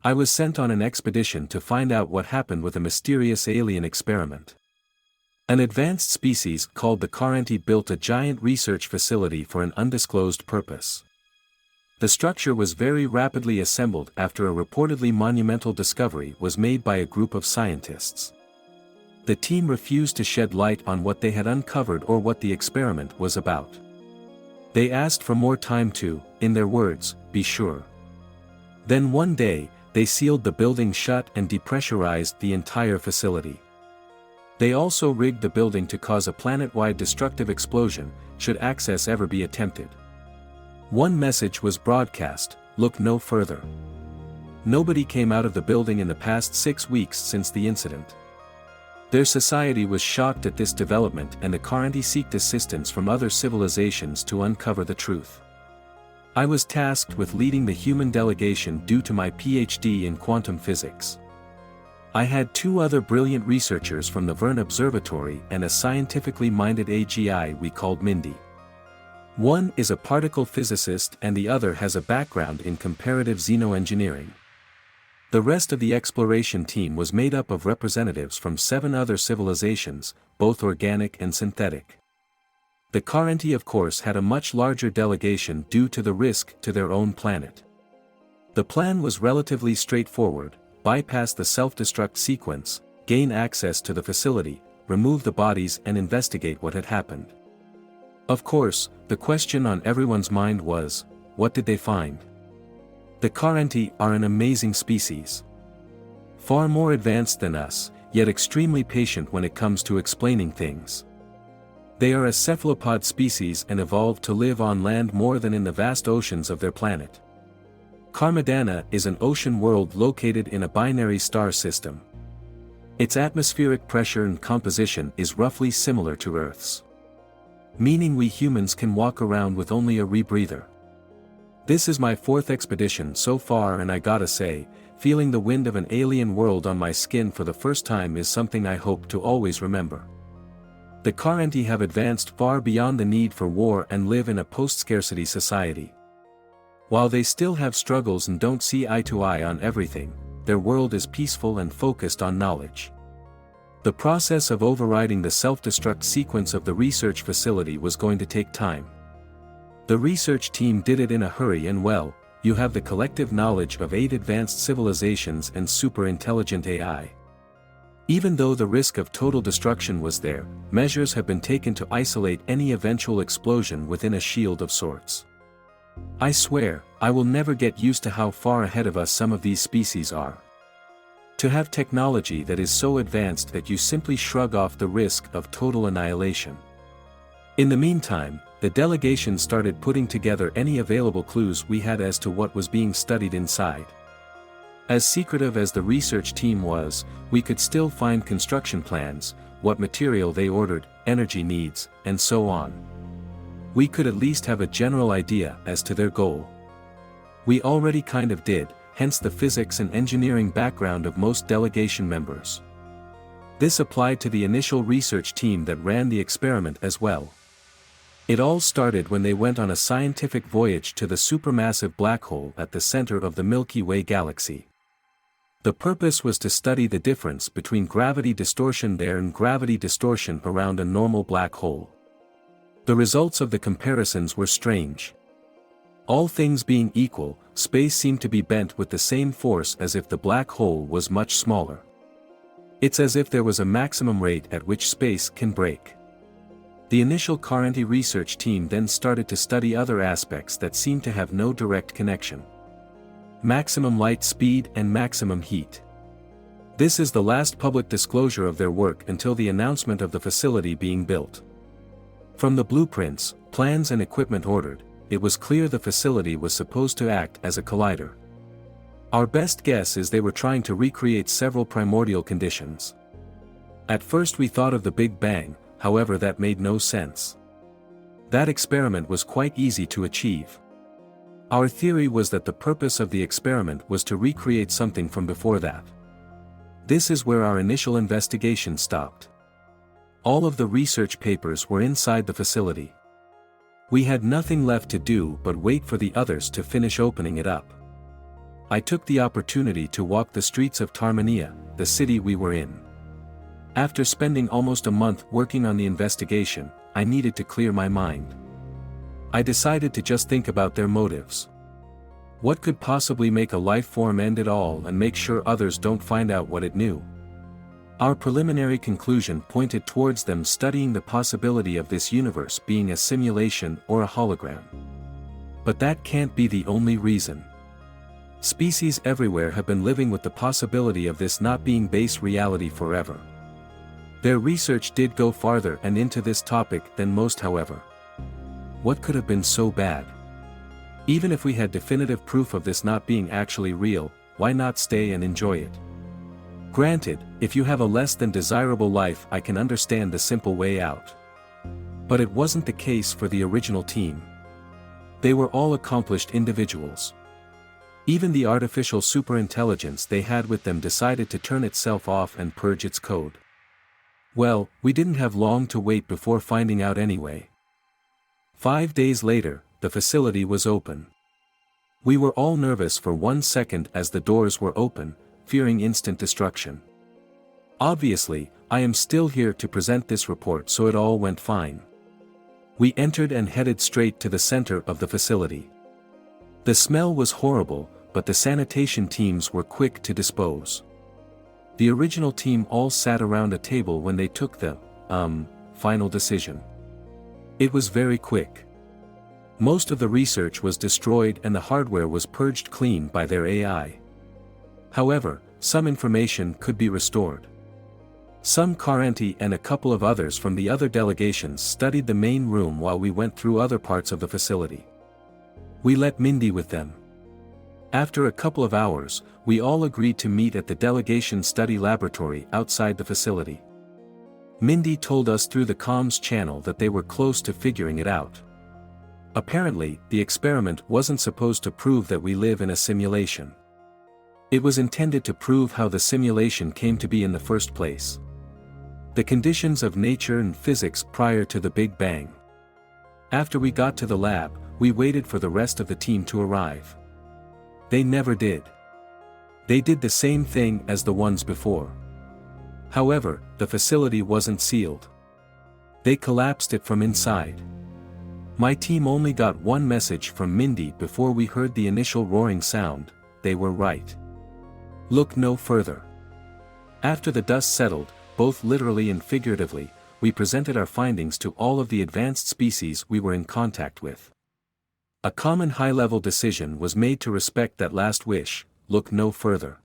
I was sent on an expedition to find out what happened with a mysterious alien experiment. An advanced species called the Carenti built a giant research facility for an undisclosed purpose. The structure was very rapidly assembled after a reportedly monumental discovery was made by a group of scientists. The team refused to shed light on what they had uncovered or what the experiment was about. They asked for more time to, in their words, be sure. Then one day, they sealed the building shut and depressurized the entire facility. They also rigged the building to cause a planet-wide destructive explosion, should access ever be attempted. One message was broadcast: look no further. Nobody came out of the building in the past 6 weeks since the incident. Their society was shocked at this development, and the Carenti sought assistance from other civilizations to uncover the truth. I was tasked with leading the human delegation due to my PhD in quantum physics. I had 2 other brilliant researchers from the Verne Observatory and a scientifically minded AGI we called Mindy. One is a particle physicist and the other has a background in comparative xenoengineering. The rest of the exploration team was made up of representatives from 7 other civilizations, both organic and synthetic. The Carenti of course had a much larger delegation due to the risk to their own planet. The plan was relatively straightforward: bypass the self-destruct sequence, gain access to the facility, remove the bodies and investigate what had happened. Of course, the question on everyone's mind was, what did they find? The Carenti are an amazing species. Far more advanced than us, yet extremely patient when it comes to explaining things. They are a cephalopod species and evolved to live on land more than in the vast oceans of their planet. Carmidana is an ocean world located in a binary star system. Its atmospheric pressure and composition is roughly similar to Earth's. Meaning we humans can walk around with only a rebreather. This is my 4th expedition so far, and I gotta say, feeling the wind of an alien world on my skin for the first time is something I hope to always remember. The Carenti have advanced far beyond the need for war and live in a post-scarcity society. While they still have struggles and don't see eye to eye on everything, their world is peaceful and focused on knowledge. The process of overriding the self-destruct sequence of the research facility was going to take time. The research team did it in a hurry, and well, you have the collective knowledge of 8 advanced civilizations and super-intelligent AI. Even though the risk of total destruction was there, measures have been taken to isolate any eventual explosion within a shield of sorts. I swear, I will never get used to how far ahead of us some of these species are. To have technology that is so advanced that you simply shrug off the risk of total annihilation. In the meantime, the delegation started putting together any available clues we had as to what was being studied inside. As secretive as the research team was, we could still find construction plans, what material they ordered, energy needs, and so on. We could at least have a general idea as to their goal. We already kind of did, hence the physics and engineering background of most delegation members. This applied to the initial research team that ran the experiment as well. It all started when they went on a scientific voyage to the supermassive black hole at the center of the Milky Way galaxy. The purpose was to study the difference between gravity distortion there and gravity distortion around a normal black hole. The results of the comparisons were strange. All things being equal, space seemed to be bent with the same force as if the black hole was much smaller. It's as if there was a maximum rate at which space can break. The initial Carenti research team then started to study other aspects that seemed to have no direct connection. Maximum light speed and maximum heat. This is the last public disclosure of their work until the announcement of the facility being built. From the blueprints, plans and equipment ordered, it was clear the facility was supposed to act as a collider. Our best guess is they were trying to recreate several primordial conditions. At first we thought of the Big Bang, however that made no sense. That experiment was quite easy to achieve. Our theory was that the purpose of the experiment was to recreate something from before that. This is where our initial investigation stopped. All of the research papers were inside the facility. We had nothing left to do but wait for the others to finish opening it up. I took the opportunity to walk the streets of Tarmania, the city we were in. After spending almost a month working on the investigation, I needed to clear my mind. I decided to just think about their motives. What could possibly make a life form end it all and make sure others don't find out what it knew? Our preliminary conclusion pointed towards them studying the possibility of this universe being a simulation or a hologram. But that can't be the only reason. Species everywhere have been living with the possibility of this not being base reality forever. Their research did go farther and into this topic than most, however. What could have been so bad? Even if we had definitive proof of this not being actually real, why not stay and enjoy it? Granted, if you have a less than desirable life, I can understand the simple way out. But it wasn't the case for the original team. They were all accomplished individuals. Even the artificial superintelligence they had with them decided to turn itself off and purge its code. Well, we didn't have long to wait before finding out anyway. 5 days later, the facility was open. We were all nervous for 1 second as the doors were open, fearing instant destruction. Obviously, I am still here to present this report, so it all went fine. We entered and headed straight to the center of the facility. The smell was horrible, but the sanitation teams were quick to dispose. The original team all sat around a table when they took the, final decision. It was very quick. Most of the research was destroyed and the hardware was purged clean by their AI. However, some information could be restored. Some Carenti and a couple of others from the other delegations studied the main room while we went through other parts of the facility. We let Mindy with them. After a couple of hours, we all agreed to meet at the delegation study laboratory outside the facility. Mindy told us through the comms channel that they were close to figuring it out. Apparently, the experiment wasn't supposed to prove that we live in a simulation. It was intended to prove how the simulation came to be in the first place. The conditions of nature and physics prior to the Big Bang. After we got to the lab, we waited for the rest of the team to arrive. They never did. They did the same thing as the ones before. However, the facility wasn't sealed. They collapsed it from inside. My team only got one message from Mindy before we heard the initial roaring sound: they were right. Look no further. After the dust settled, both literally and figuratively, we presented our findings to all of the advanced species we were in contact with. A common high-level decision was made to respect that last wish: look no further.